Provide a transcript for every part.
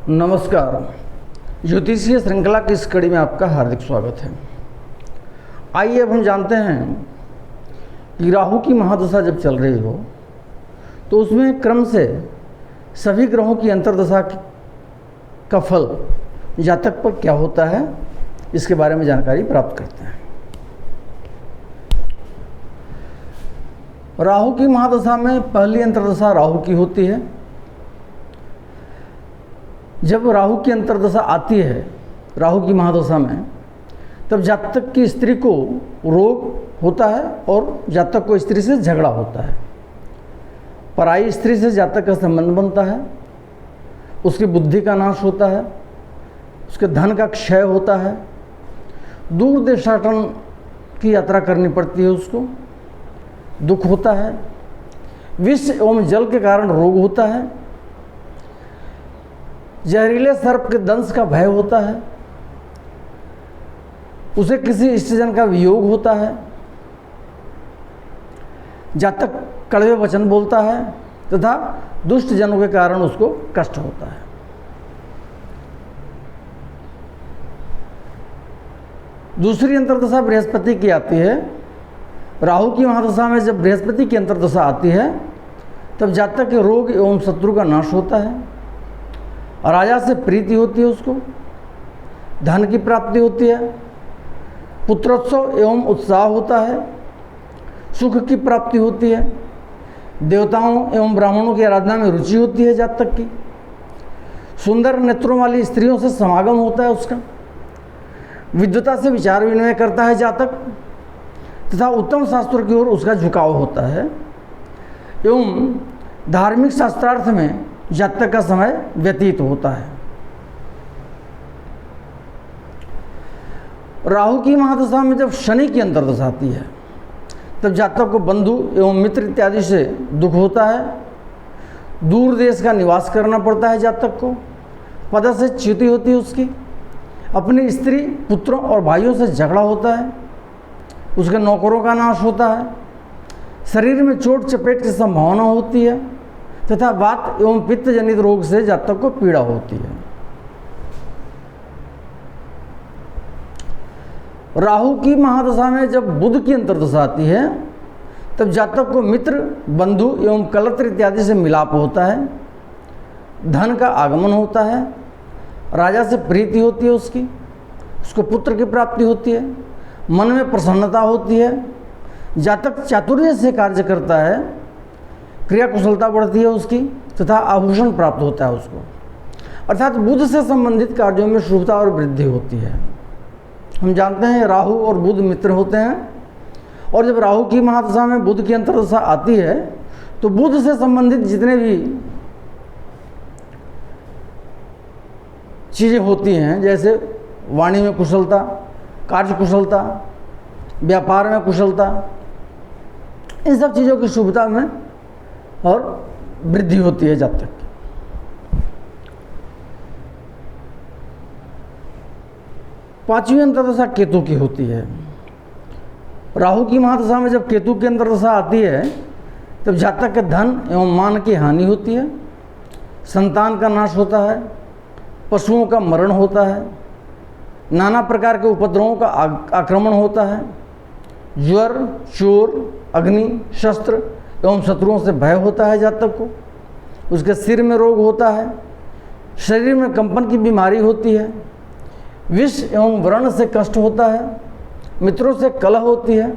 नमस्कार। ज्योतिषीय श्रृंखला की इस कड़ी में आपका हार्दिक स्वागत है। आइए अब हम जानते हैं कि राहु की महादशा जब चल रही हो तो उसमें क्रम से सभी ग्रहों की अंतर्दशा का फल जातक पर क्या होता है, इसके बारे में जानकारी प्राप्त करते हैं। राहु की महादशा में पहली अंतर्दशा राहु की होती है। जब राहु की अंतर्दशा आती है राहु की महादशा में, तब जातक की स्त्री को रोग होता है और जातक को स्त्री से झगड़ा होता है। पराई स्त्री से जातक का संबंध बनता है, उसकी बुद्धि का नाश होता है, उसके धन का क्षय होता है, दूर देशाटन की यात्रा करनी पड़ती है, उसको दुख होता है, विष एवं जल के कारण रोग होता है, जहरीले सर्प के दंश का भय होता है, उसे किसी इष्टजन का वियोग होता है, जातक कड़वे वचन बोलता है तथा दुष्ट जनों के कारण उसको कष्ट होता है। दूसरी अंतर्दशा बृहस्पति की आती है। राहु की महादशा में जब बृहस्पति की अंतर्दशा आती है तब जातक के रोग एवं शत्रु का नाश होता है, राजा से प्रीति होती है, उसको धन की प्राप्ति होती है, पुत्रोत्सव एवं उत्साह होता है, सुख की प्राप्ति होती है, देवताओं एवं ब्राह्मणों की आराधना में रुचि होती है जातक की, सुंदर नेत्रों वाली स्त्रियों से समागम होता है उसका, विद्वता से विचार विनिमय करता है जातक तथा उत्तम शास्त्रों की ओर उसका झुकाव होता है एवं धार्मिक शास्त्रार्थ में जातक का समय व्यतीत होता है। राहु की महादशा में जब शनि की अंतर्दशा आती है तब जातक को बंधु एवं मित्र इत्यादि से दुख होता है, दूर देश का निवास करना पड़ता है जातक को, पद से च्युति होती है उसकी, अपनी स्त्री पुत्रों और भाइयों से झगड़ा होता है, उसके नौकरों का नाश होता है, शरीर में चोट चपेट की संभावना होती है तथा वात एवं पित्त जनित रोग से जातक को पीड़ा होती है। राहु की महादशा में जब बुध की अंतर्दशा आती है तब जातक को मित्र बंधु एवं कलत्र इत्यादि से मिलाप होता है, धन का आगमन होता है, राजा से प्रीति होती है उसको पुत्र की प्राप्ति होती है, मन में प्रसन्नता होती है, जातक चातुर्य से कार्य करता है, क्रिया कुशलता बढ़ती है उसकी तथा आभूषण प्राप्त होता है उसको, अर्थात बुध से संबंधित कार्यों में शुभता और वृद्धि होती है। हम जानते हैं राहु और बुध मित्र होते हैं और जब राहु की महादशा में बुध की अंतर्दशा आती है तो बुध से संबंधित जितने भी चीज़ें होती हैं, जैसे वाणी में कुशलता, कार्य कुशलता, व्यापार में कुशलता, इन सब चीज़ों की शुभता में और वृद्धि होती है जातक की। पांचवी अंतर्दशा केतु की होती है। राहु की महादशा में जब केतु की अंतर्दशा आती है तब जातक के धन एवं मान की हानि होती है, संतान का नाश होता है, पशुओं का मरण होता है, नाना प्रकार के उपद्रवों का आक्रमण होता है, ज्वर, चोर, अग्नि, शस्त्र एवं शत्रुओं से भय होता है जातक को, उसके सिर में रोग होता है, शरीर में कंपन की बीमारी होती है, विष एवं व्रण से कष्ट होता है, मित्रों से कलह होती है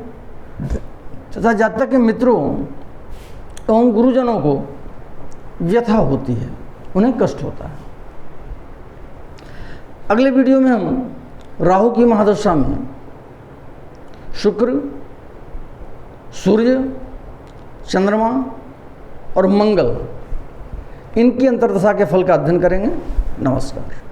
तथा जातक के मित्रों एवं गुरुजनों को व्यथा होती है, उन्हें कष्ट होता है। अगले वीडियो में हम राहु की महादशा में शुक्र, सूर्य, चंद्रमा और मंगल, इनकी अंतर्दशा के फल का अध्ययन करेंगे। नमस्कार।